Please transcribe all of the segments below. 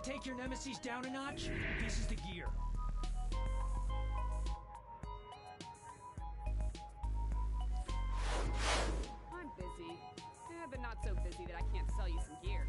Take your nemesis down a notch? This is the gear. I'm busy. But not so busy that I can't sell you some gear.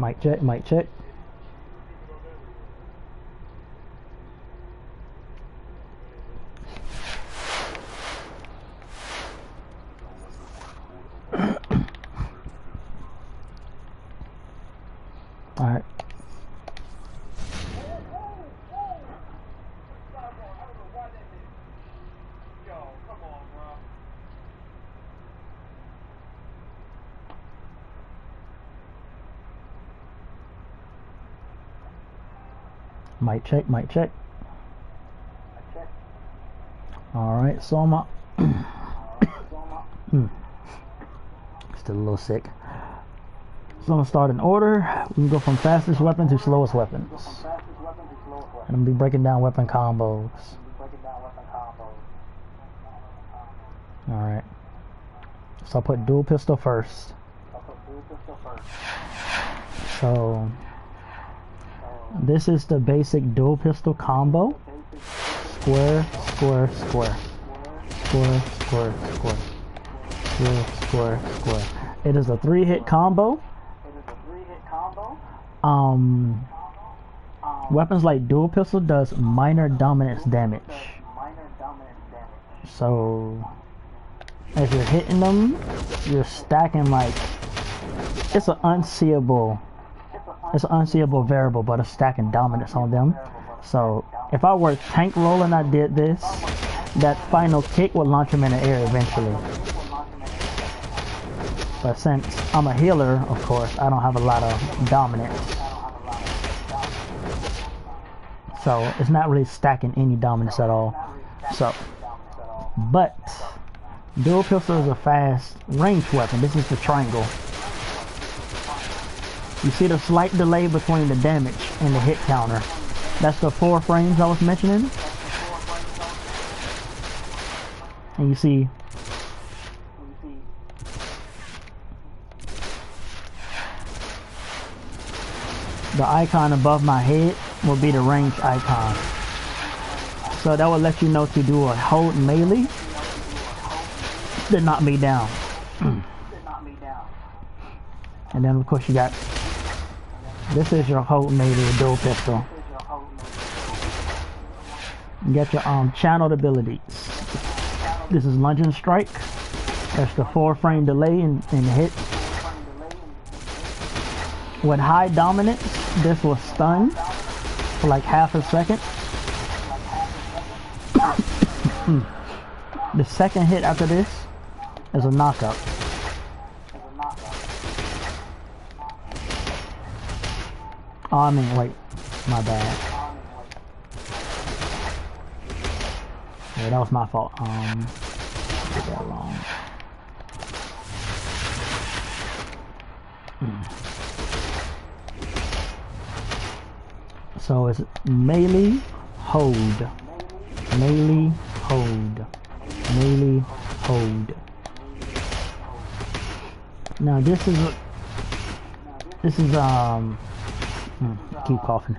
Mic check, mic check. Alright. Mic check, mic check. Alright, so I'm still a little sick. So I'm gonna start in order. We can go from fastest weapon to slowest weapons. And I'm gonna be breaking down weapon combos. Alright. So I'll put dual pistol first. So this is the basic dual pistol combo. Square, square, square. Square, square, square. Square, square, square. It is a 3-hit combo. Weapons like dual pistol does minor dominance damage. So as you're hitting them, you're stacking like it's an unseeable variable, but it's stacking dominance on them. So if I were tank roll and I did this, that final kick would launch him in the air eventually. But since I'm a healer, of course, I don't have a lot of dominance. So it's not really stacking any dominance at all. So, but dual pistol is a fast range weapon. This is the triangle. You see the slight delay between the damage and the hit counter. That's the 4 frames I was mentioning. And you see the icon above my head will be the range icon. So that will let you know to do a hold melee to knock me down. And then of course you got, this is your hold melee dual pistol. You got your channeled abilities. This is lunge and strike. That's the 4 frame delay in hit. With high dominance, this will stun for like half a second. The second hit after this is a knockout. Oh, I mean, wait, my bad. Yeah, that was my fault. Did that wrong. So it's melee, hold, melee, hold, melee, hold. Now this is keep coughing.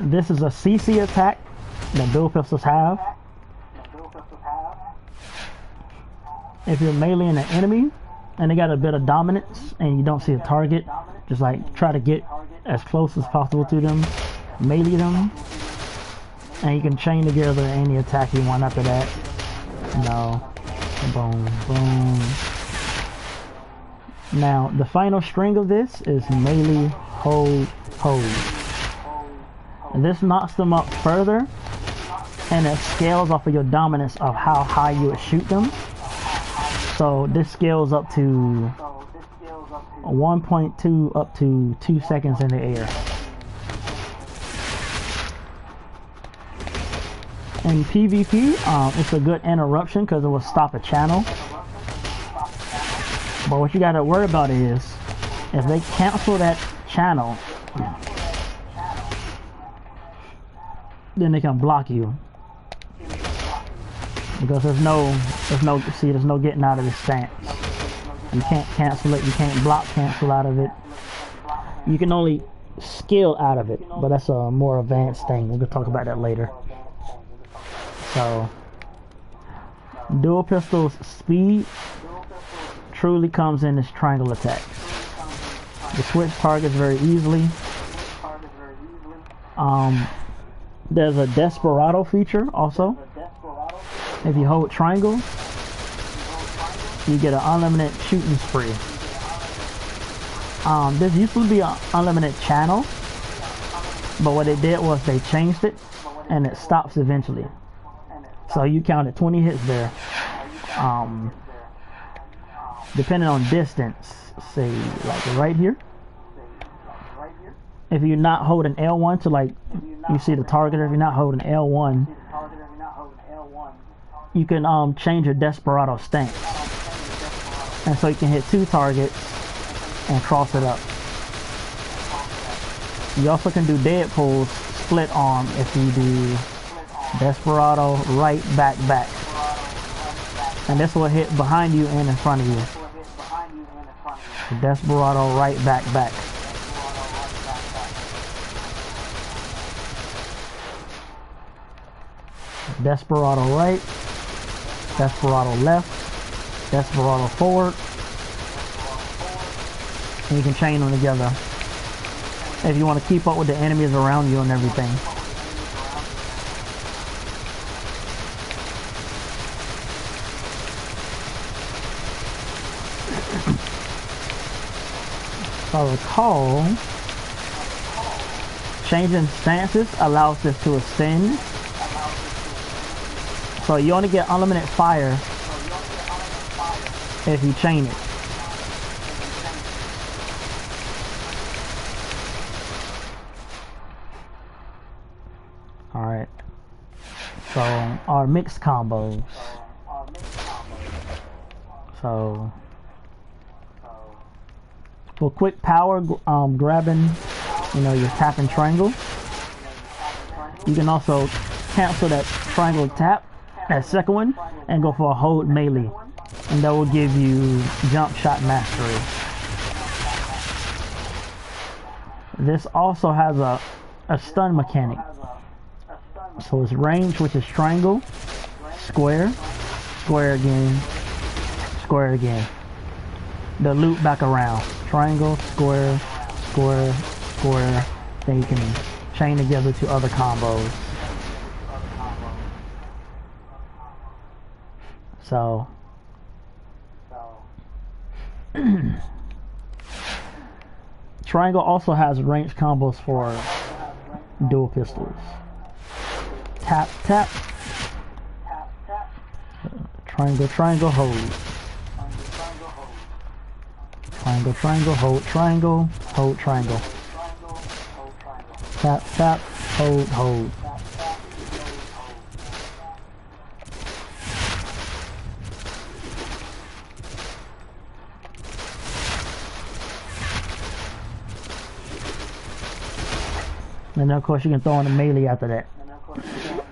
This is a CC attack that dual pistols have. If you're meleeing an enemy and they got a bit of dominance and you don't see a target, just like try to get as close as possible to them, melee them, and you can chain together any attack you want after that. No, boom, boom. Now the final string of this is melee, hold, hold. And this knocks them up further, and it scales off of your dominance of how high you would shoot them. So this scales up to 1.2 up to 2 seconds in the air. In PvP, it's a good interruption because it will stop a channel. But what you gotta worry about is, if they cancel that channel, then they can block you. Because there's no getting out of this stance. You can't cancel it, you can't block cancel out of it. You can only skill out of it, but that's a more advanced thing. We're gonna talk about that later. So dual pistols speed truly comes in as triangle attacks. You switch targets very easily. There's a Desperado feature also. If you hold triangle, you get an unlimited shooting spree. This used to be an unlimited channel, but what they did was they changed it, and it stops eventually. So you counted 20 hits there. Depending on distance, say like right here. If you're not holding L1 to like, you see the target, if you're not holding L1, you can change your Desperado stance. And so you can hit 2 targets and cross it up. You also can do Deadpool's split arm if you do Desperado right, back, back. And this will hit behind you and in front of you. Desperado right, back, back. Desperado right, Desperado left, Desperado forward, and you can chain them together if you want to keep up with the enemies around you and everything. If I recall, changing stances allows this to ascend. So you only get unlimited fire if you chain it. Alright. So our mixed combos. So for quick power, grabbing, your tap and triangle. You can also cancel that triangle tap, that second one, and go for a hold melee, and that will give you jump shot mastery. This also has a stun mechanic. So it's range, which is triangle, square, square again, square again. The loop back around. Triangle, square, square, square. Then you can chain together to other combos. So triangle also has range combos for dual pistols. Tap, tap. Triangle, triangle, hold. Triangle, triangle, hold, triangle, hold, triangle. Tap, tap, hold, hold. And then of course you can throw in a melee after that.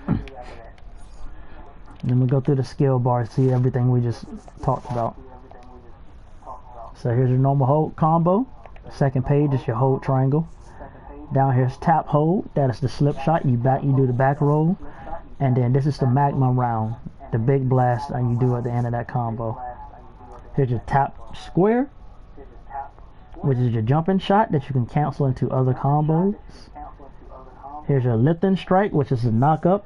And then we go through the skill bar to see everything we just talked about. So here's your normal hold combo. Second page is your hold triangle. Down here's tap hold. That is the slip shot. You do the back roll. And then this is the magma round, the big blast that you do at the end of that combo. Here's your tap square, which is your jumping shot that you can cancel into other combos. Here's your lifting strike, which is a knock up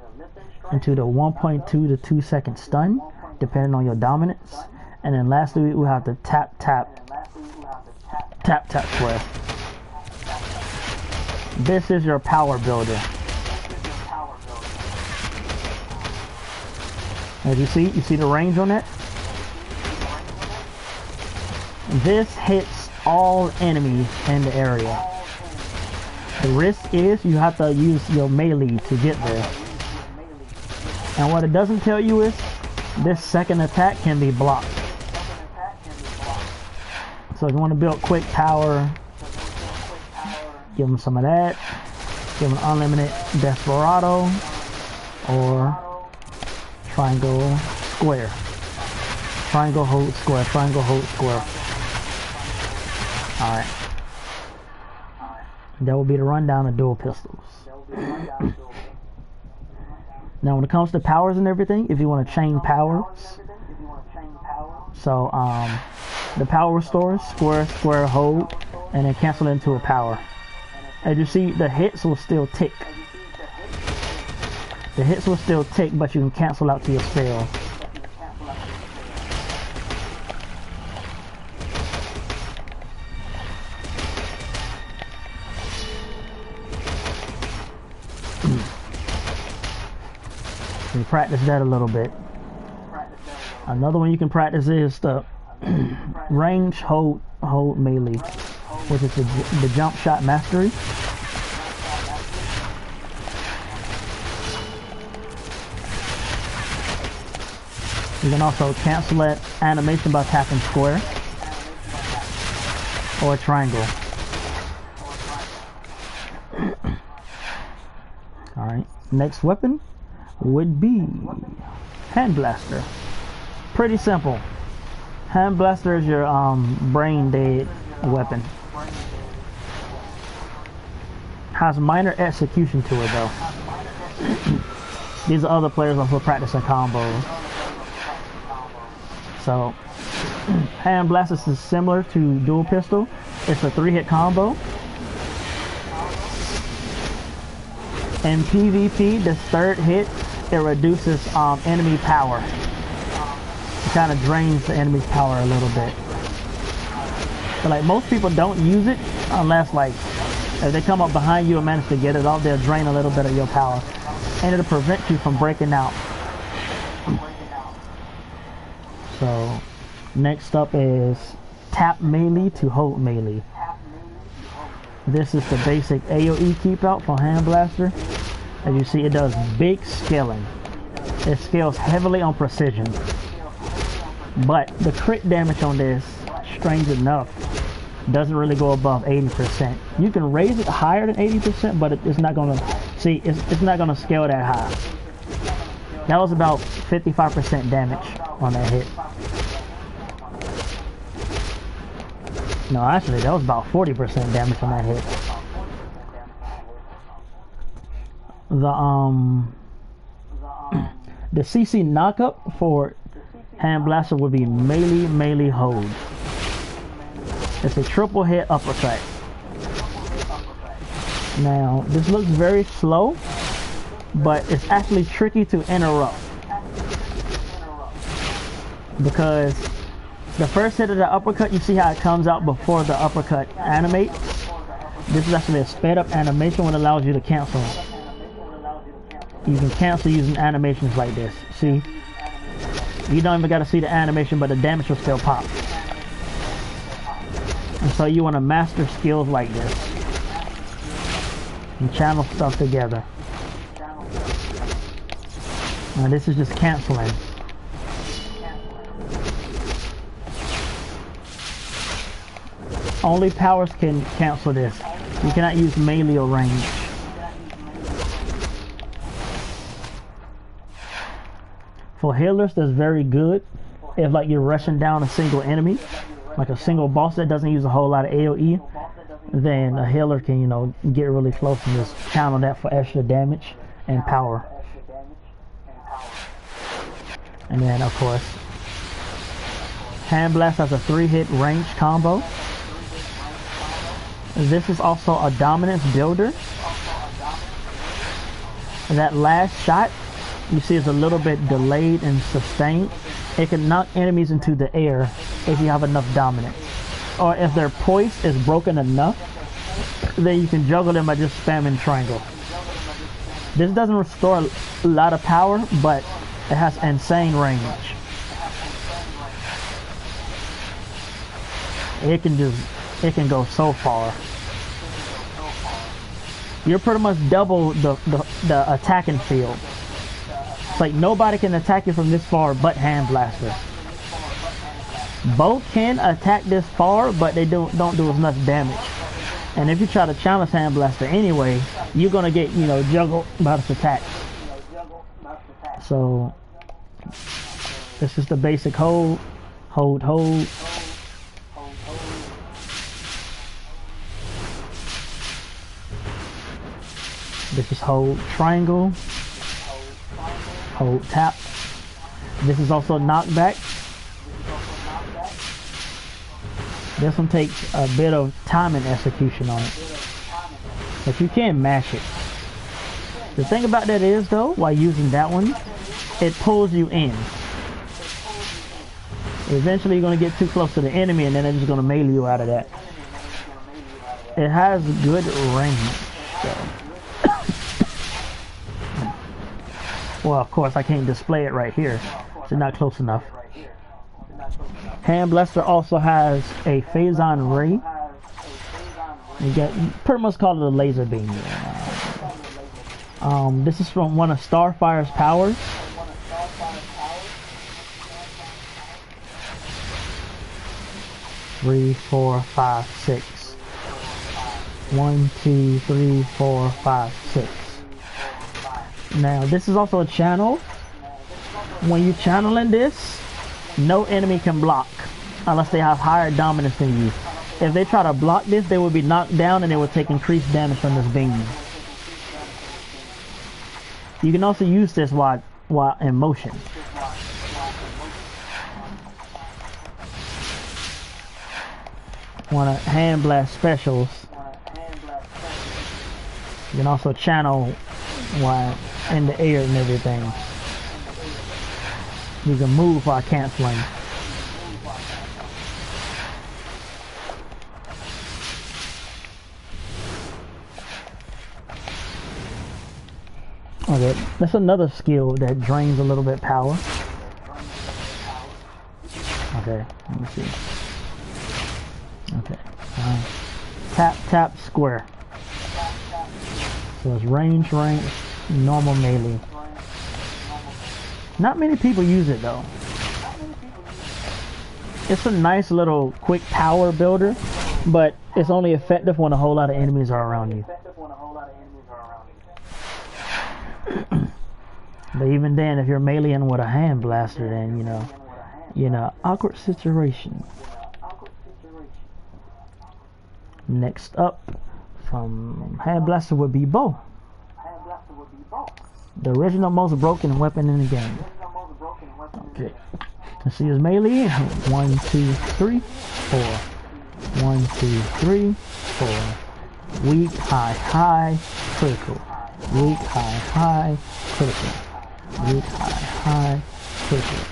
into the 1.2 to 2 second stun, depending on your dominance. And then lastly, we have the tap, tap, tap, tap square. This is your power builder. As you see the range on that? This hits all enemies in the area. The risk is you have to use your melee to get there. And what it doesn't tell you is this second attack can be blocked. So if you want to build quick power, give them some of that. Give them unlimited Desperado or triangle square. Triangle hold square, triangle hold square. Alright. That will be the rundown of dual pistols. Now when it comes to powers and everything, if you want to chain powers, so the power restores, square, square, hold, and then cancel into a power. As you see, the hits will still tick. The hits will still tick, but you can cancel out to your spell. You practice that a little bit. Another one you can practice is the range hold melee, which is the jump shot mastery. You can also cancel that animation by tapping square or triangle. Alright, next weapon would be Hand Blaster. Pretty simple. Hand Blaster is your brain dead weapon. Has minor execution to it though. These are other players also practicing combos. So Hand Blaster is similar to dual pistol. It's a 3-hit combo. In PvP, the 3rd hit, it reduces enemy power. It kind of drains the enemy's power a little bit. But like most people don't use it unless like if they come up behind you and manage to get it off, they'll drain a little bit of your power. And it'll prevent you from breaking out. So next up is tap melee to hold melee. This is the basic AoE keep out for Hand Blaster. As you see, it does big scaling. It scales heavily on precision. But the crit damage on this, strange enough, doesn't really go above 80%. You can raise it higher than 80%, but it's not gonna it's not gonna scale that high. That was about 55% damage on that hit. No, actually, that was about 40% damage on that hit. The CC knockup for Hand Blaster would be melee hold. It's a triple hit uppercut. Now, this looks very slow, but it's actually tricky to interrupt. Because the first hit of the uppercut, you see how it comes out before the uppercut animates? This is actually a sped up animation which allows you to cancel. You can cancel using animations like this. See? You don't even got to see the animation, but the damage will still pop. And so you want to master skills like this. And channel stuff together. Now this is just canceling. Only powers can cancel this. You cannot use melee or range. For healers, that's very good. If like you're rushing down a single enemy, like a single boss that doesn't use a whole lot of AoE, then a healer can, you know, get really close and just channel that for extra damage and power. And then of course, Hand Blast has a 3-hit range combo. This is also a dominance builder. That last shot, you see, is a little bit delayed and sustained. It can knock enemies into the air if you have enough dominance. Or if their poise is broken enough, then you can juggle them by just spamming triangle. This doesn't restore a lot of power, but it has insane range. It can go so far. You're pretty much double the attacking field. It's like nobody can attack you from this far but Hand Blaster. Both can attack this far, but they don't do as much damage. And if you try to challenge Hand Blaster anyway, you're gonna get, you know, juggled by this attack. So this is the basic hold. This is hold triangle, hold tap. This is also knockback. This one takes a bit of time and execution on it, but you can mash it. The thing about that is though, while using that one, it pulls you in. Eventually you're going to get too close to the enemy and then it's just going to melee you out of that. It has good range, so. Well, of course I can't display it right here. It's not close enough. Hand Blaster also has a phase-on ray. You pretty much call it a laser beam. This is from one of Starfire's powers. Three, 4, 5, 6. 1, 2, 3, 4, 5, 6. Now this is also a channel. When you channeling this, no enemy can block unless they have higher dominance than you. If they try to block this, they will be knocked down and they will take increased damage from this beam. You can also use this while in motion. One of Hand Blast specials. You can also channel while in the air and everything. You can move while canceling. Okay, that's another skill that drains a little bit power. Okay, let me see. Okay, tap, tap, square. So it's range, normal melee. Not many people use it though. It's a nice little quick power builder, but it's only effective when a whole lot of enemies are around you. But even then, if you're meleeing with a hand blaster, then you know, awkward situation. Next up, from hand blaster would be bow. The original most broken weapon in the game. Okay. Let's see his melee. 1, 2, 3, 4. 1, 2, 3, 4. Weak, high, high, critical. Weak, high, high, critical. Weak, high, high, critical.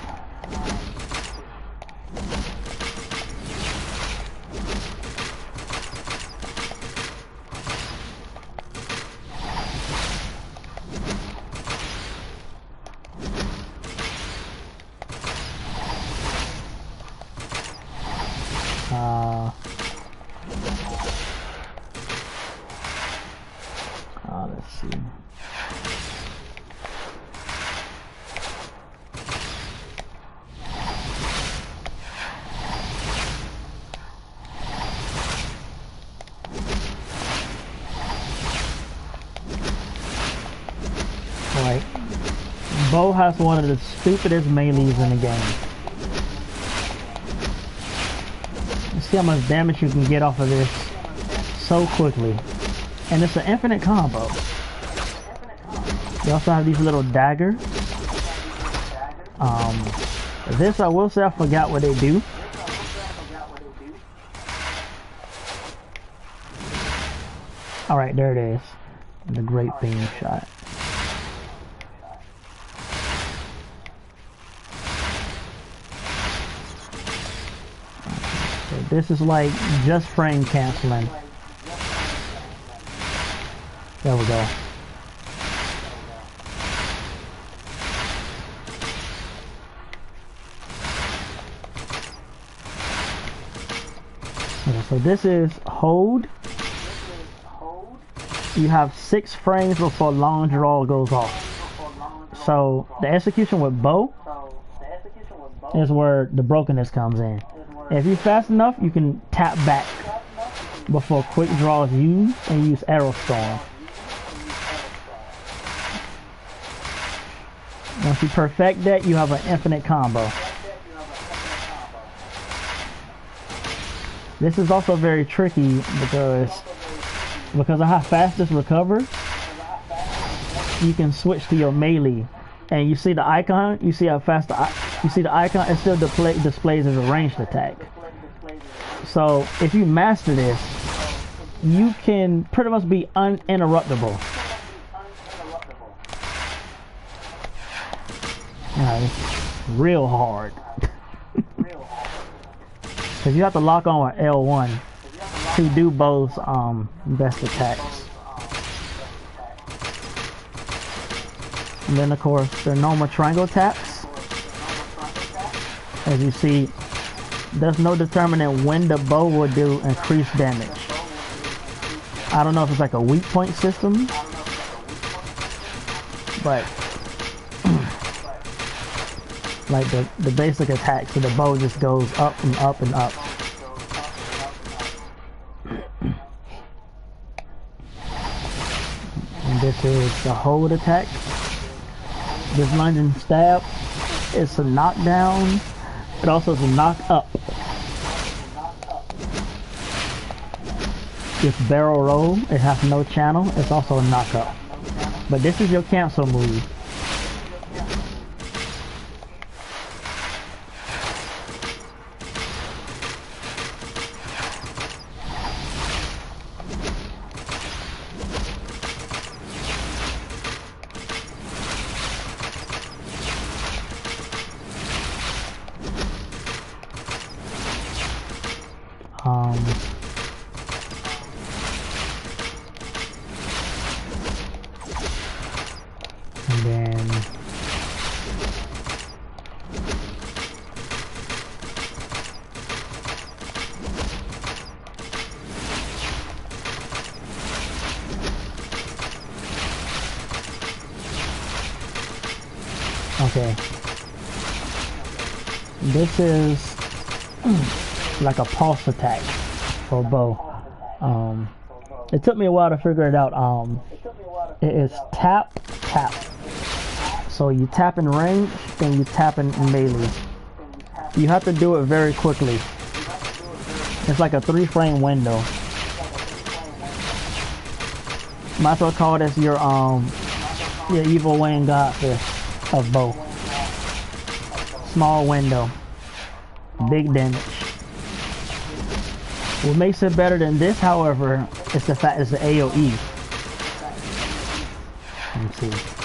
Let's see. Alright. Bow has one of the stupidest melees in the game. See how much damage you can get off of this so quickly. And it's an infinite combo. They also have these little daggers. This I will say I forgot what they do. Alright, there it is. The great beam shot. So this is like just frame canceling. There we go. Okay, so this is hold. You have 6 frames before long draw goes off. So the execution with bow is where the brokenness comes in. If you're fast enough, you can tap back before quick draw is used and use arrow storm. Once you perfect that, you have an infinite combo. This is also very tricky because of how fast this recovers. You can switch to your melee, and you see the icon. You see how fast you see the icon. It still displays as a ranged attack. So if you master this, you can pretty much be uninterruptible. It's real hard. Because you have to lock on with L1 to do both best attacks. And then of course the normal triangle attacks. As you see, there's no determining when the bow will do increased damage. I don't know if it's like a weak point system, but like the basic attack, so the bow just goes up and up and up. And this is the hold attack. This lunging stab is a knockdown. It also is a knock up. This barrel roll, it has no channel. It's also a knock up. But this is your cancel move. And then okay, this is like a pulse attack for bow. It took me a while to figure it out. It is tap, tap. So you tap in range, then you tap in melee. You have to do it very quickly. It's like a 3-frame window. Might as well call this your evil Wayne Godfist of bow. Small window, big damage. What makes it better than this, however, is the fact it's the AoE. Let me see.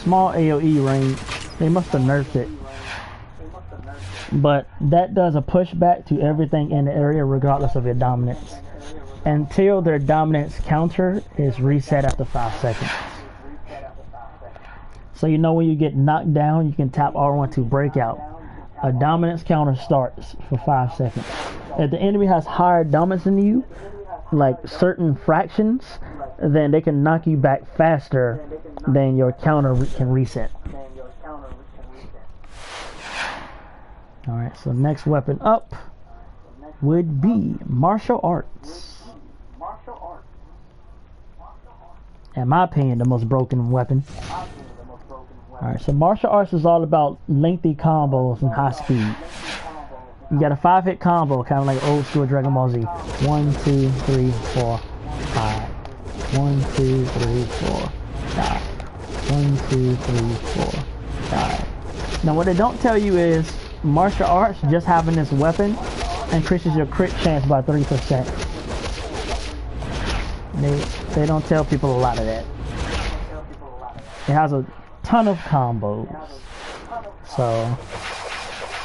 Small AoE range. They must have nerfed it. But that does a pushback to everything in the area regardless of your dominance. Until their dominance counter is reset after 5 seconds. So you know when you get knocked down, you can tap R1 to break out. A dominance counter starts for 5 seconds. If the enemy has higher dominance than you, like certain fractions, then they can knock you back faster than your counter can reset. Alright, so next weapon up would be martial arts. In my opinion, the most broken weapon. Alright, so martial arts is all about lengthy combos and high speed. You got a 5-hit combo, kind of like old school Dragon Ball Z. 1, 2, 3, 4, 5. 1, 2, 3, 4, 5. 1, 2, 3, 4, 5. Now what they don't tell you is martial arts, just having this weapon increases your crit chance by 3%. They don't tell people a lot of that. It has a ton of combos. So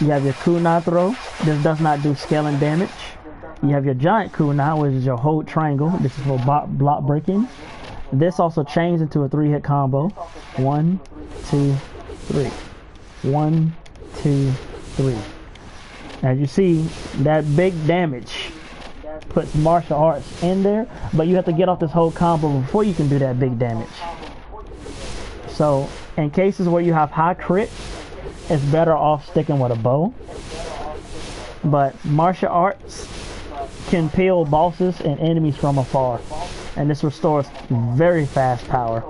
you have your kunai throw. This does not do scaling damage. You have your giant kunai, which is your hold triangle. This is for block breaking. This also changes into a 3-hit combo. 1, 2, 3. 1, 2, 3. As you see, that big damage puts martial arts in there, but you have to get off this whole combo before you can do that big damage. So in cases where you have high crit, it's better off sticking with a bow. But martial arts can peel bosses and enemies from afar, and this restores very fast power.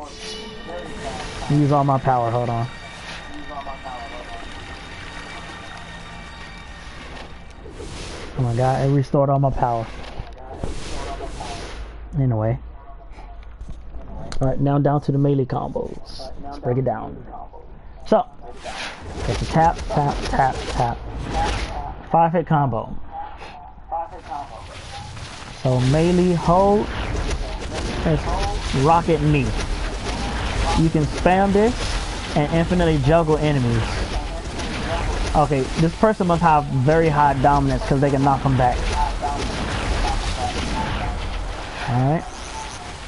Use all my power, hold on. Oh my god, it restored all my power. Anyway. Alright, now down to the melee combos. Let's break it down. So, it's a tap, tap, tap, tap. 5-hit combo. So melee hold is rocket knee. You can spam this and infinitely juggle enemies. Okay, this person must have very high dominance because they can knock them back. Alright.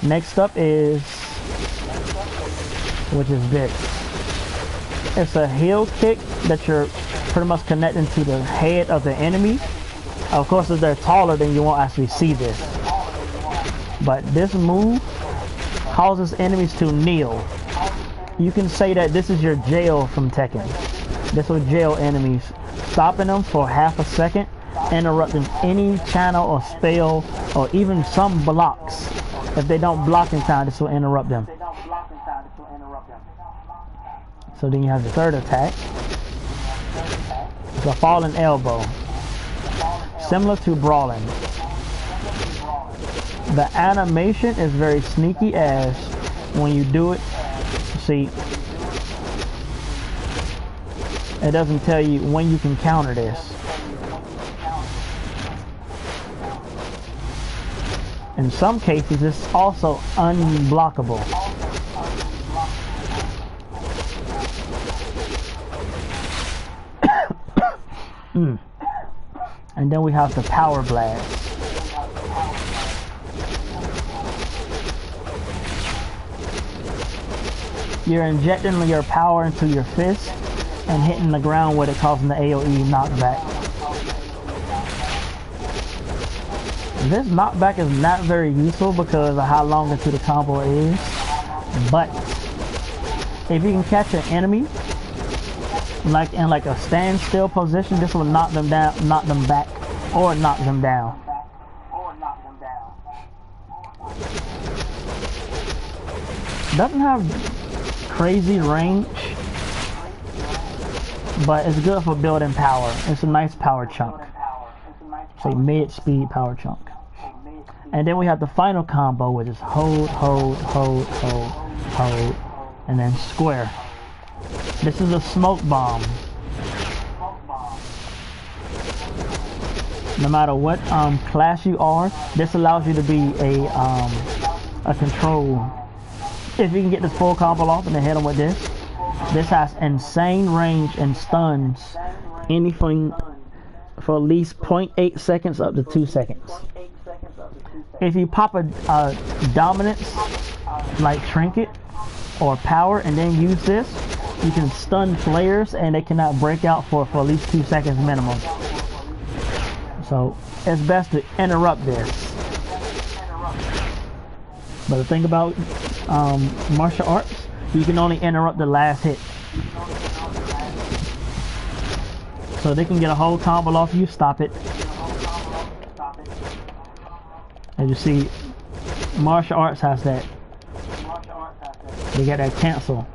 Next up is, which is this. It's a heel kick that you're pretty much connecting to the head of the enemy. Of course, if they're taller, then you won't actually see this. But this move causes enemies to kneel. You can say that this is your jail from Tekken. This will jail enemies, stopping them for half a second, interrupting any channel or spell, or even some blocks. If they don't block in time, this will interrupt them. So then you have the third attack. It's a falling elbow. Similar to brawling. The animation is very sneaky, as when you do it, see, it doesn't tell you when you can counter this. In some cases, it's also unblockable. And then we have the power blast. You're injecting your power into your fist and hitting the ground with it, causing the AoE knockback. This knockback is not very useful because of how long into the combo it is. But if you can catch an enemy like in a standstill position, this will knock them down, knock them back, or knock them down. Doesn't have crazy range, but it's good for building power. It's a nice power chunk. It's a mid-speed power chunk. And then we have the final combo, which is hold, hold, hold, hold, hold, and then square. This is a smoke bomb. No matter what class you are, this allows you to be a control. If you can get this full combo off and then hit them with this, this has insane range and stuns anything for at least 0.8 seconds up to 2 seconds. If you pop a dominance like trinket or power and then use this, you can stun players and they cannot break out for at least 2 seconds minimum. So it's best to interrupt this. But the thing about martial arts, you can only interrupt the last hit. So they can get a whole combo off you, stop it. As you see, martial arts has that. They get that cancel.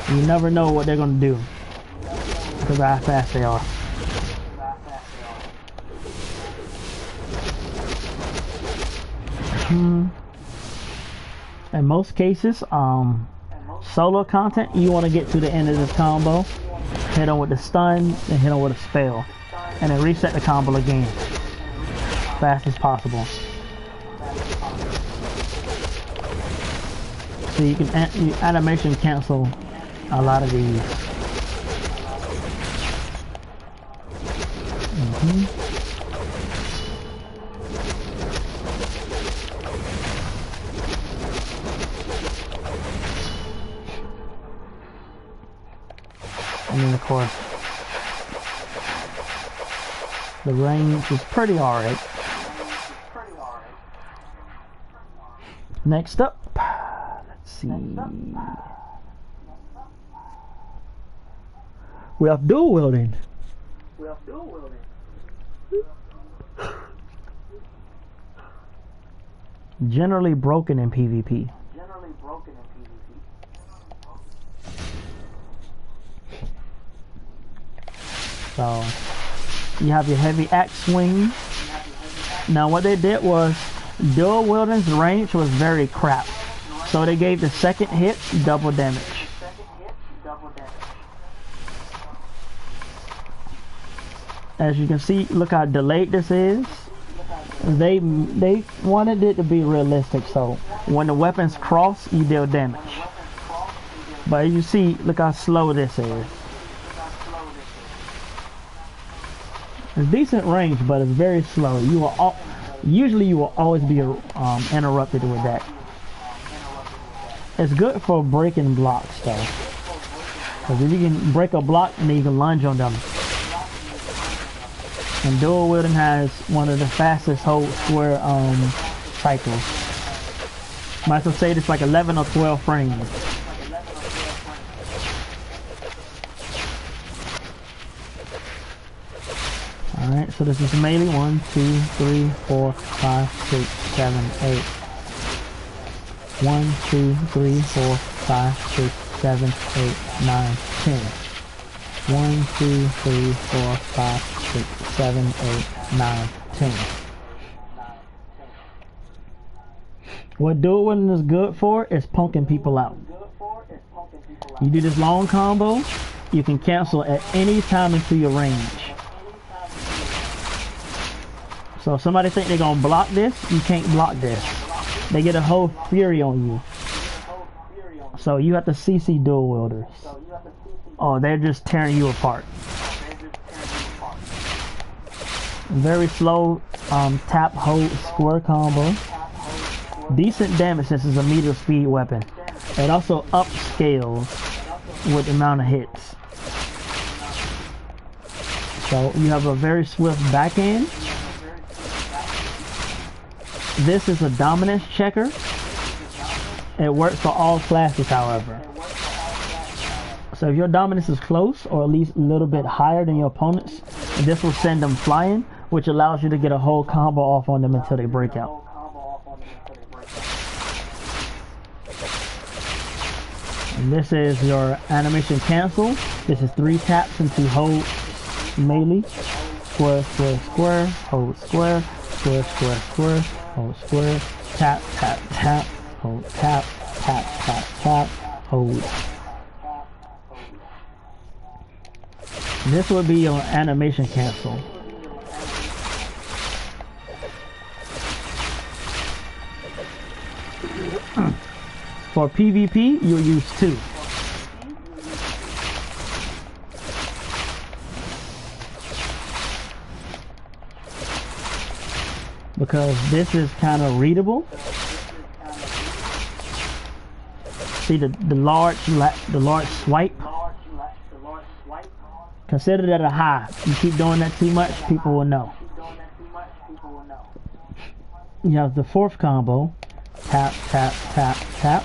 You never know what they're gonna do because of how fast they are. In most cases, solo content, you want to get to the end of this combo, hit them with the stun, and hit them with a spell, and then reset the combo again, fast as possible. So you can animation cancel a lot of these. And then of course, the range is pretty alright. Next up, let's see. We have dual wielding. Generally broken in PvP. So you have your heavy axe swing. Now what they did was dual wielding's range was very crap. So they gave the second hit double damage. As you can see, look how delayed this is. They wanted it to be realistic, so when the weapons cross, you deal damage. But as you see, look how slow this is. It's decent range, but it's very slow. Usually you will always be interrupted with that. It's good for breaking blocks though, because if you can break a block, then you can lunge on them. And dual wielding has one of the fastest hold square cycles. Might as well say it's like 11 or 12 frames. Alright, so this is melee. 1, 2, 3, 4, 5, 6, 7, 8. 1, 2, 3, 4, 5, 6, 7, 8, 9, 10. 1, 2, 3, 4, 5, 6, 7, 8, 9, 10. What dual wielding is good for is punking people out. You do this long combo, you can cancel at any time into your range. So if somebody think they're gonna block this, you can't block this. They get a whole fury on you. So you have to CC dual wielders. Oh, they're just tearing you apart. Very slow tap hold square combo. Decent damage since it's a meter speed weapon. It also upscales with the amount of hits. So you have a very swift backhand. This is a dominance checker. It works for all classes, however. So if your dominance is close, or at least a little bit higher than your opponent's, this will send them flying, which allows you to get a whole combo off on them until they break out. And this is your animation cancel. This is 3 taps into hold melee. Square, square, square, hold square, square, square, square, hold square, tap, tap, tap, hold tap, tap, tap, tap, hold. This would be your animation cancel. For PvP, you'll use 2. Because this is kind of readable. See the large swipe. Consider that a high. You keep doing that too much, people will know. You have the 4th combo. Tap, tap, tap, tap.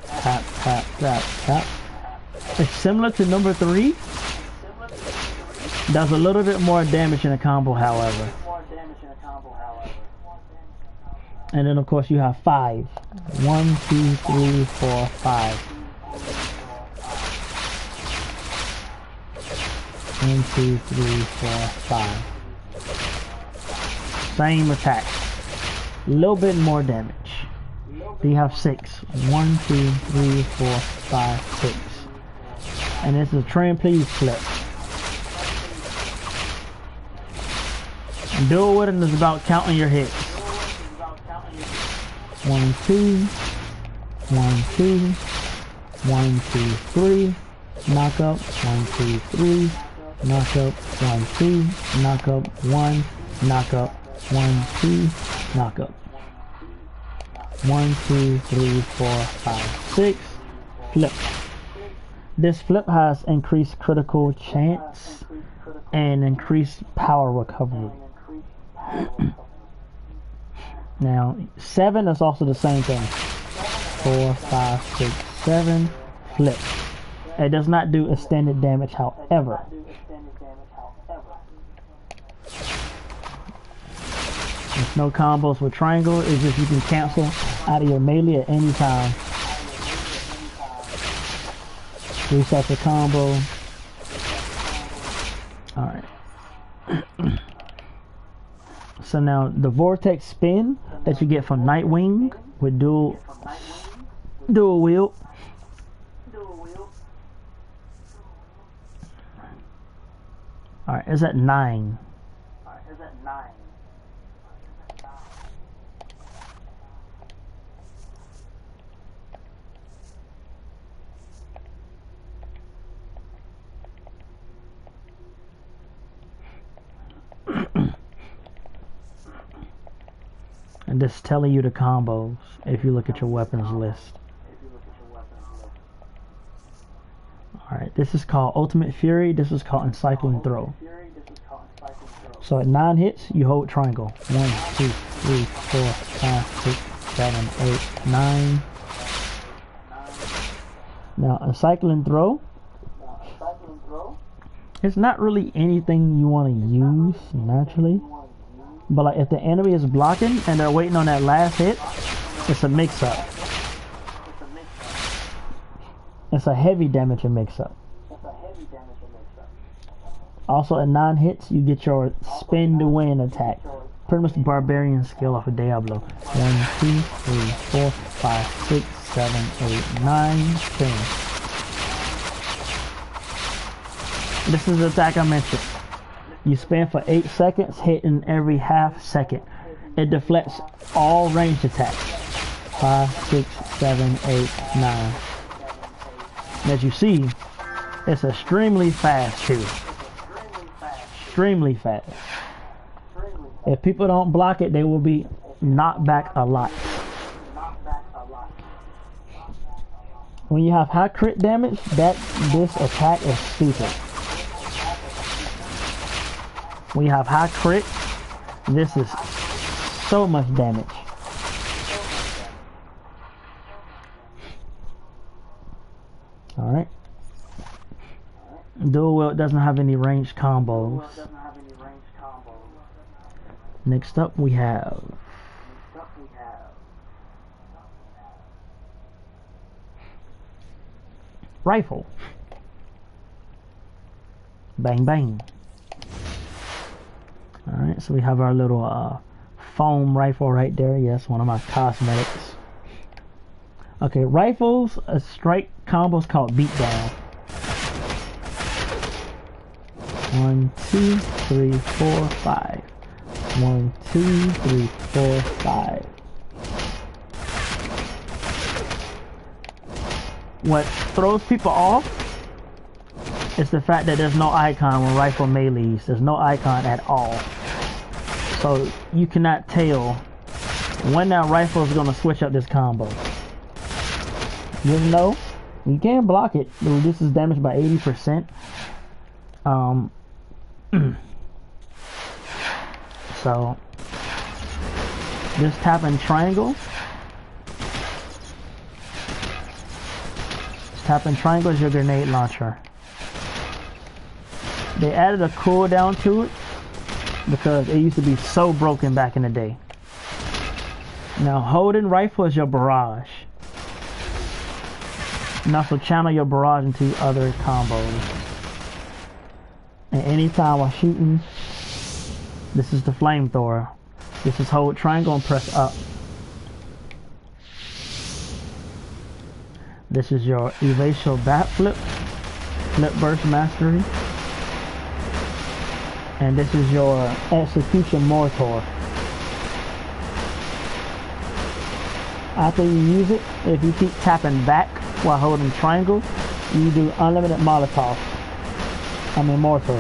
Tap, tap, tap, tap. It's similar to number 3. Does a little bit more damage in a combo, however. And then of course you have 5. 1, 2, 3, 4, 5. 1, 2, 3, 4, 5. Same attack. A little bit more damage. Then you have 6. 1, 2, 3, 4, 5, 6. And this is a trapeze flip. Dual wielding is about counting your hits. 1, 2, 1, 2, 1, 2, 3, knock up, 1, 2, 3, knock up, 1, 2, knock up, 1, knock up, 1, 2, knock up. 1, 2, 3, 4, 5, 6, flip. This flip has increased critical chance and increased power recovery. Now, 7 is also the same thing. 4, 5, 6, 7, flip. It does not do extended damage, however. There's no combos with triangle. It's just you can cancel out of your melee at any time. Reset the combo. So now the vortex spin that you get from Nightwing with dual wield. Alright, it's at 9. And this is telling you the combos if you look at your weapons list. Alright, this is called Ultimate Fury. This is called Encycling Throw. So at 9 hits, you hold triangle. 1, 2, 3, 4, 5, 6, 7, 8, 9. Now, Encycling Throw, it's not really anything you want to use naturally. But like if the enemy is blocking and they're waiting on that last hit, it's a mix-up. It's a heavy damage mix-up. Also at 9 hits, you get your spin to win attack. Pretty much the barbarian skill off of Diablo. 1, 2, 3, 4, 5, 6, 7, 8, 9, 10. This is the attack I mentioned. You spin for 8 seconds, hitting every half second. It deflects all ranged attacks. 5, 6, 7, 8, 9. And as you see, it's extremely fast too. Extremely fast. If people don't block it, they will be knocked back a lot. When you have high crit damage, this attack is stupid. When you have high crit, this is so much damage. Alright. Dual wield doesn't have any ranged combos. Next up we have rifle. Bang bang. Alright, so we have our little foam rifle right there. Yes, one of my cosmetics. Okay, rifles, a strike combo is called beatdown. 1, 2, 3, 4, 5. 1, 2, 3, 4, 5. What throws people off is the fact that there's no icon when rifle melees. There's no icon at all. So you cannot tell when that rifle is going to switch up this combo. Just know you can block it. It reduces damage by 80%. So just tap and triangle. Tap and triangle is your grenade launcher. They added a cooldown to it because it used to be so broken back in the day. Now holding rifle is your barrage. And also channel your barrage into other combos. And anytime while shooting, this is the flamethrower. This is hold triangle and press up. This is your evasive backflip, flip burst mastery. And this is your execution mortar. After you use it, if you keep tapping back while holding triangle, you do unlimited Molotov. Mortar.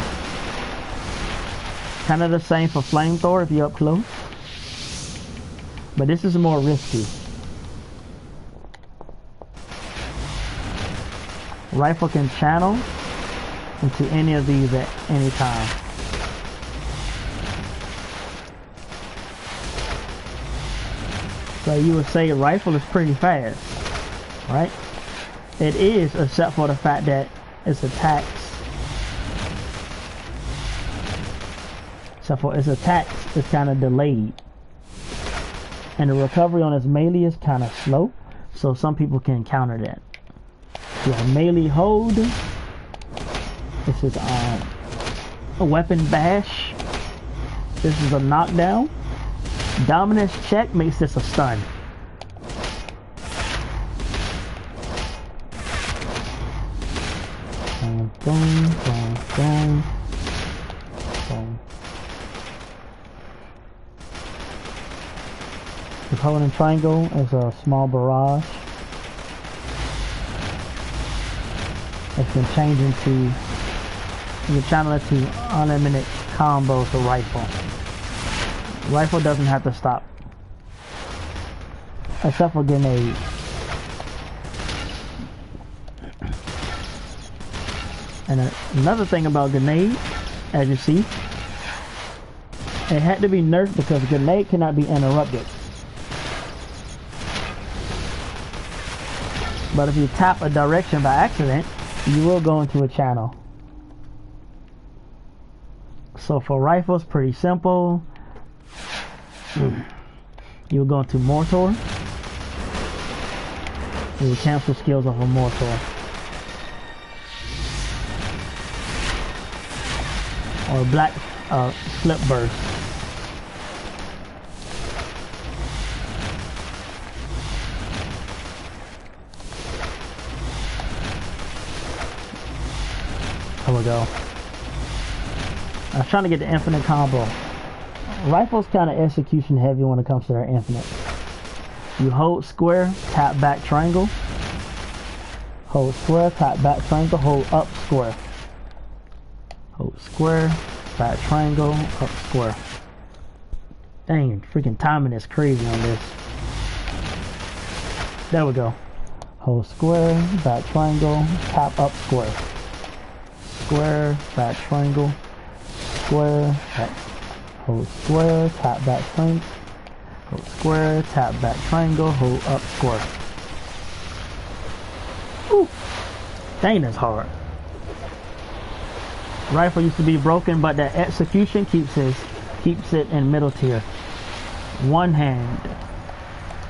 Kind of the same for flamethrower if you're up close. But this is more risky. Rifle can channel into any of these at any time. So you would say a rifle is pretty fast, right? It is, except for the fact that its attacks, is kind of delayed. And the recovery on its melee is kind of slow, so some people can counter that. Your melee hold, this is a weapon bash. This is a knockdown. Dominance check makes this a stun. Boom, boom, boom, boom, boom. If holding triangle is a small barrage. It can change into, you can channel it to unlimited combos with rifle. Rifle doesn't have to stop. Except for grenade. And another thing about grenade, as you see, it had to be nerfed because grenade cannot be interrupted. But if you tap a direction by accident, you will go into a channel. So for rifles, pretty simple. You will go into mortar. You will cancel skills off a mortar. Or black slip burst. There we go. I was trying to get the infinite combo. Rifle's kind of execution heavy when it comes to their infinite. You hold square, tap back triangle. Hold square, tap back triangle, hold up square. Hold square, back triangle, up square. Dang, freaking timing is crazy on this. There we go. Hold square, back triangle, tap up square. Square, back triangle, square, back, hold square, tap back triangle, hold square, tap back triangle, hold up square. Ooh, dang, that's hard. Rifle used to be broken, but that execution keeps it in middle tier. One hand,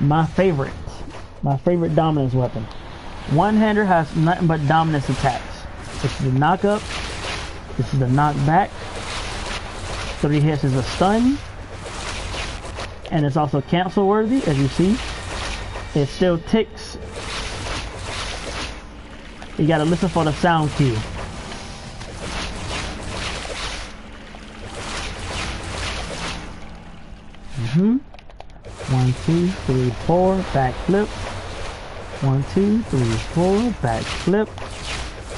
my favorite dominance weapon. One hander has nothing but dominance attacks. This is the knock up. This is the knock back. 3 hits is a stun. And it's also cancel worthy, as you see. It still ticks. You gotta listen for the sound cue. Mm-hmm. 1, 2, 3, 4, back flip. 1, 2, 3, 4, back flip.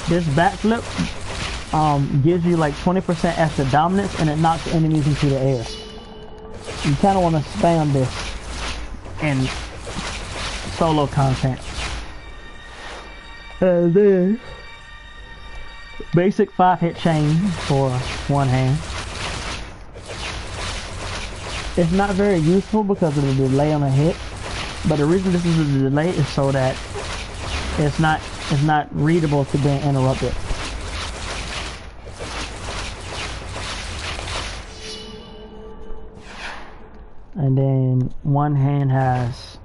This backflip gives you like 20% extra dominance and it knocks enemies into the air. You kind of want to spam this in solo content. And then basic 5-hit chain for one hand. It's not very useful because of the delay on a hit, but the reason this is a delay is so that it's not readable to being interrupted. And then one hand has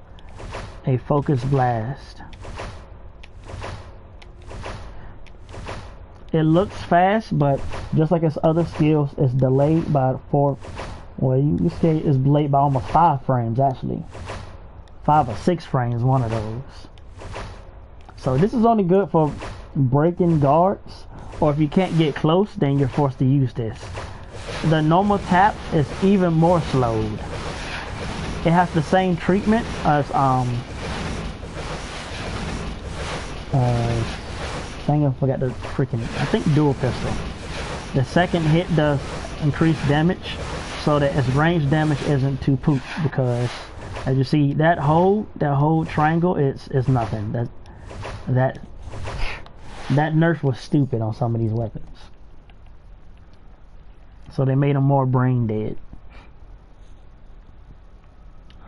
a focus blast. It looks fast, but just like its other skills, it's delayed by 4. Well, you can say it's delayed by almost 5 frames actually. 5 or 6 frames, one of those. So this is only good for breaking guards, or if you can't get close, then you're forced to use this. The normal tap is even more slowed. It has the same treatment as dang, I forgot the freaking, I think dual pistol. The second hit does increase damage, so that its range damage isn't too poop, because as you see, that whole triangle is nothing. That nerf was stupid on some of these weapons. So they made them more brain dead.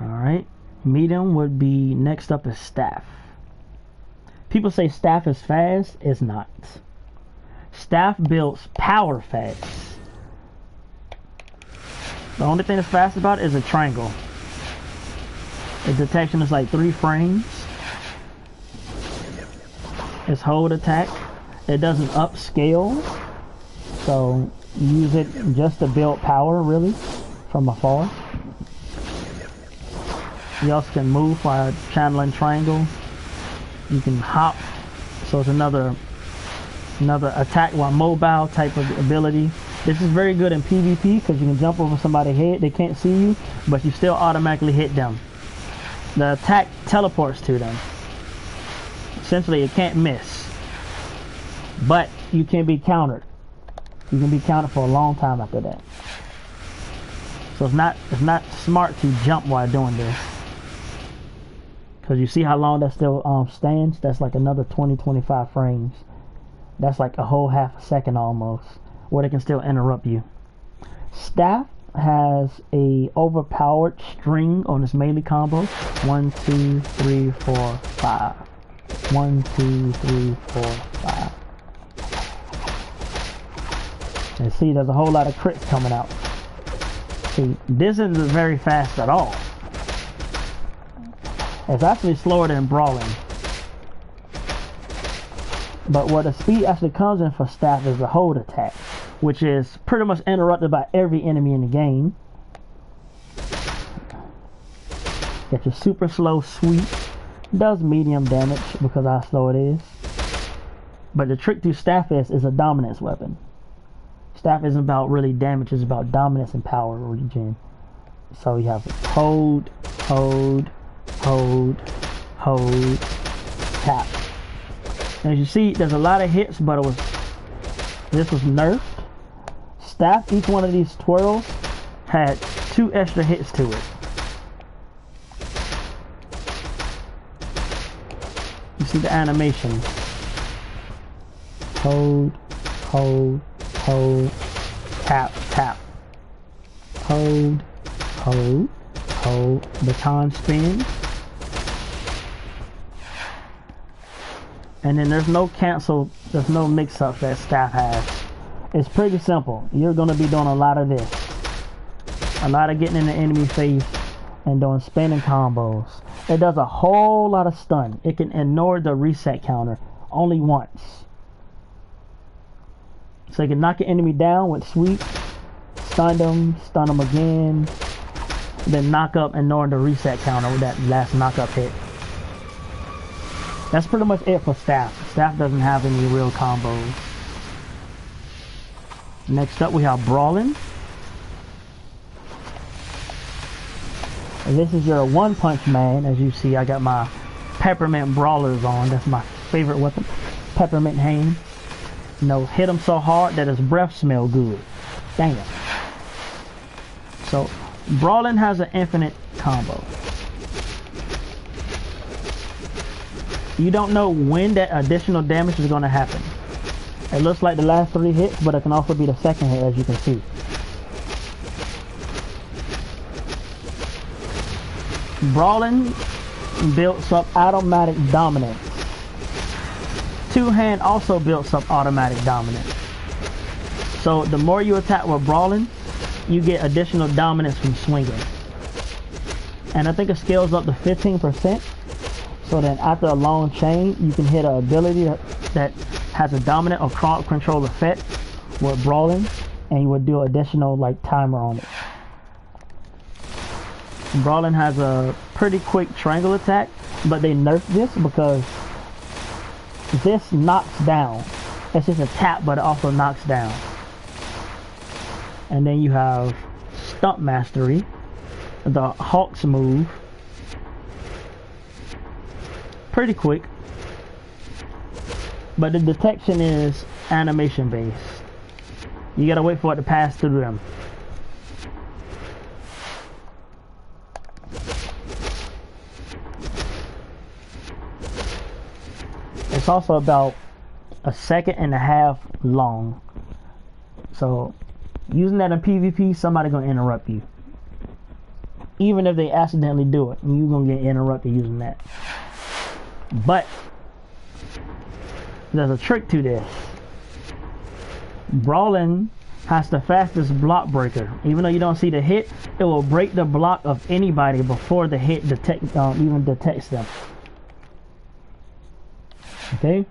Alright. Medium would be next up is staff. People say staff is fast. It's not. Staff builds power fast. The only thing that's fast about it is a triangle. Its detection is like 3 frames. Its hold attack, it doesn't upscale, so use it just to build power, really. from afar. You also can move by channeling triangle. You can hop, so it's another attack while mobile type of ability. This is very good in PvP because you can jump over somebody's head. They can't see you, but you still automatically hit them. The attack teleports to them. Essentially, it can't miss. But you can be countered. You can be countered for a long time after that. So it's not smart to jump while doing this. Because you see how long that still stands? That's like another 20-25 frames. That's like a whole half a second almost, where they can still interrupt you. Staff has a overpowered string on this melee combo. 1, 2, 3, 4, 5. 1, 2, 3, 4, 5. And see, there's a whole lot of crits coming out. See, this isn't very fast at all. It's actually slower than brawling. But where the speed actually comes in for staff is the hold attack, which is pretty much interrupted by every enemy in the game. Get your super slow sweep. Does medium damage because how slow it is. But the trick to staff is a dominance weapon. Staff isn't about really damage, it's about dominance and power regen. So you have hold, hold, hold, hold, tap. As you see, there's a lot of hits, but this was nerfed. Staff, each one of these twirls had 2 extra hits to it. You see the animation. Hold, hold, hold, tap, tap. Hold, hold, hold. Baton spin. And then there's no cancel, there's no mix-ups that staff has. It's pretty simple. You're going to be doing a lot of this. A lot of getting in the enemy face and doing spinning combos. It does a whole lot of stun. It can ignore the reset counter only once. So you can knock an enemy down with sweep, stun them again, then knock up, ignoring the reset counter with that last knock up hit. That's pretty much it for staff. Staff doesn't have any real combos. Next up we have brawling. And this is your one punch man. As you see, I got my peppermint brawlers on. That's my favorite weapon. Peppermint hand. You know, hit him so hard that his breath smell good. Damn. So brawling has an infinite combo. You don't know when that additional damage is going to happen. It looks like the last 3 hits, but it can also be the second hit, as you can see. Brawling builds up automatic dominance. Two-hand also builds up automatic dominance. So the more you attack with brawling, you get additional dominance from swinging. And I think it scales up to 15%. So then after a long chain, you can hit an ability that has a dominant or crowd control effect with brawling, and you would do additional like timer on it. Brawling has a pretty quick triangle attack, but they nerfed this because this knocks down. It's just a tap, but it also knocks down. And then you have Stump Mastery, the Hawk's move. Pretty quick, but the detection is animation based. You gotta wait for it to pass through them. It's also about 1.5 seconds long. So using that in PvP, somebody gonna interrupt you. Even if they accidentally do it, you're gonna get interrupted using that. But there's a trick to this. Brawling has the fastest block breaker. Even though you don't see the hit, it will break the block of anybody before the hit even detects them. Okay,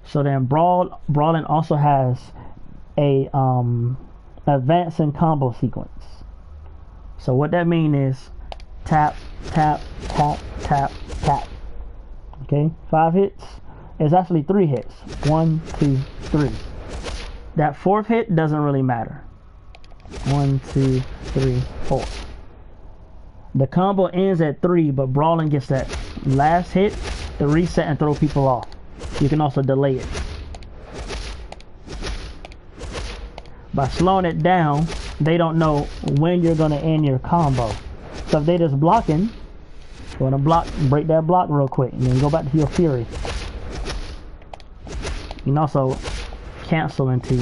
so then brawling also has a advancing combo sequence. So what that means is tap, tap, tap, tap, tap. Okay, 5 hits. It's actually 3 hits. 1, 2, 3. That 4th hit doesn't really matter. 1, 2, 3, 4. The combo ends at 3, but Brawling gets that last hit to reset and throw people off. You can also delay it. By slowing it down, they don't know when you're going to end your combo. So if they just blocking, go on a block, break that block real quick, and then go back to your Fury. You can also cancel into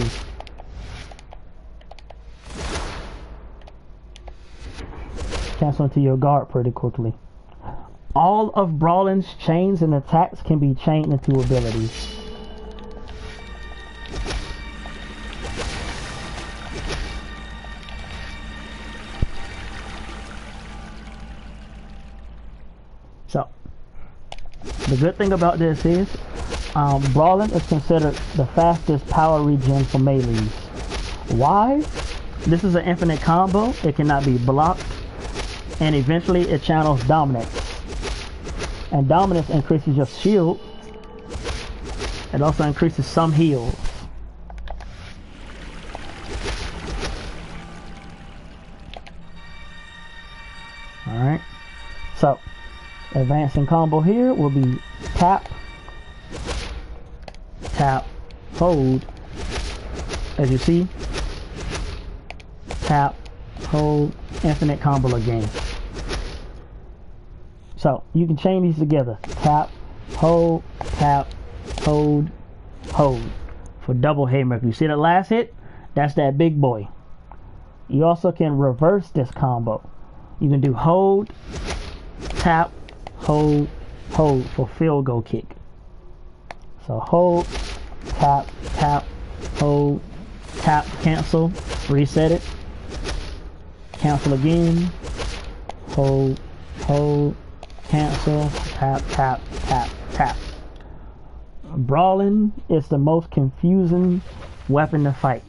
your guard pretty quickly. All of Brawling's chains and attacks can be chained into abilities. So, the good thing about this is, Brawling is considered the fastest power regen for melees. Why? This is an infinite combo, it cannot be blocked, and eventually it channels Dominance. And Dominance increases your shield, it also increases some heals. Alright, so advancing combo here will be tap, tap, hold. As you see, tap, hold, infinite combo again. So you can chain these together. Tap, hold, hold for double haymaker. You see that last hit? That's that big boy. You also can reverse this combo. You can do hold, tap, hold for field goal kick. So hold, tap, hold, tap, cancel, reset it, cancel again, hold, cancel, tap, tap. Brawling is the most confusing weapon to fight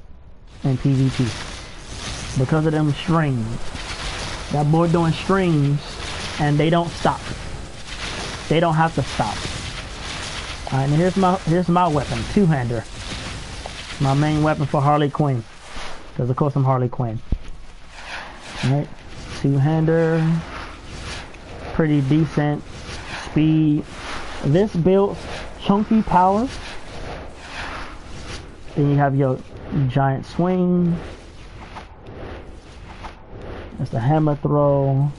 in PvP because of them strings. That boy doing strings and they don't stop. They don't have to stop. Alright, and here's my weapon, two-hander. My main weapon for Harley Quinn. Because of course I'm Harley Quinn. Alright, two-hander. Pretty decent speed. This builds chunky power. Then you have your giant swing. That's the hammer throw.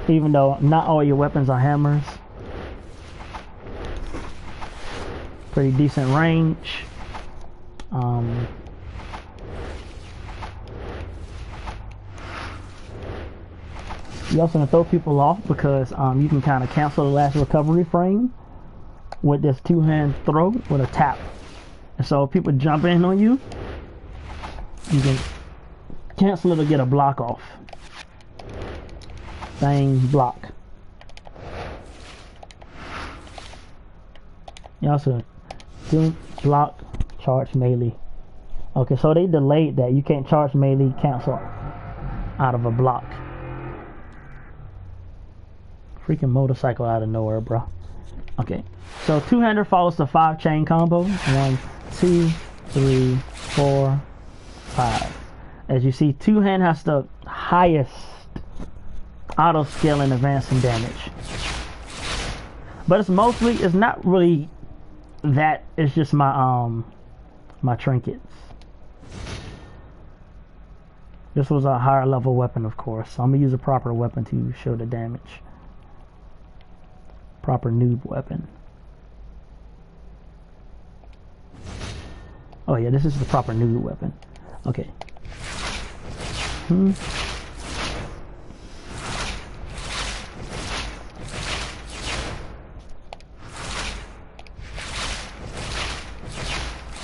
Even though not all your weapons are hammers. Pretty decent range. You also can throw people off because you can kind of cancel the last recovery frame with this two-hand throw with a tap. And so if people jump in on you, you can cancel it or get a block off. Bang, block. You also do block, charge melee. Okay, so they delayed that. You can't charge melee, cancel out of a block. Freaking motorcycle out of nowhere, bro. Okay, so two-hander follows the 5-chain combo. 1, 2, 3, 4, 5. As you see, two-hand has the highest auto skill and advancing damage. But it's not really that, it's just my my trinkets. This was a higher level weapon, of course, so I'm gonna use a proper weapon to show the damage. Proper noob weapon. Oh yeah, this is the proper noob weapon. Okay.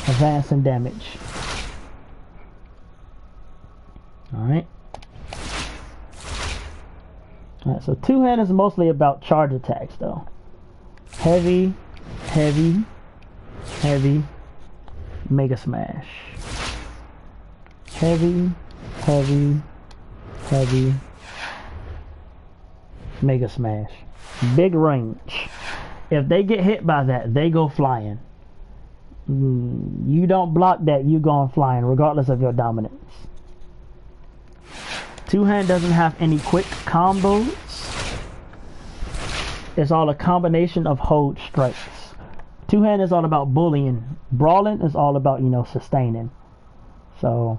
Advance and damage. Alright. Alright, so two-hand is mostly about charge attacks though. Heavy, Mega Smash. Heavy, Heavy. Mega Smash. Big range. If they get hit by that, they go flying. You don't block that, you going flying, regardless of your dominance. Two-hand doesn't have any quick combos. It's all a combination of hold strikes. Two-hand is all about bullying. Brawling is all about, you know, sustaining. So,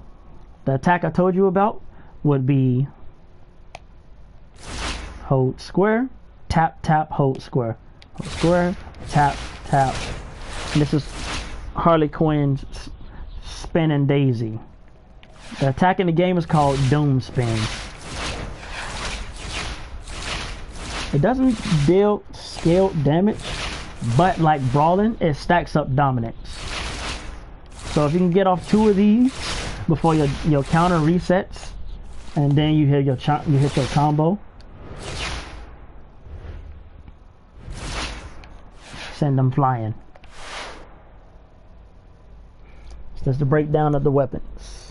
the attack I told you about would be hold square, tap, tap, hold square. Hold square, tap, tap. And this is Harley Quinn's Spin and Daisy. The attack in the game is called Doom Spin. It doesn't deal scaled damage, but like brawling, it stacks up dominance. So if you can get off 2 of these before your counter resets, and then you hit your combo, send them flying. So that's the breakdown of the weapons.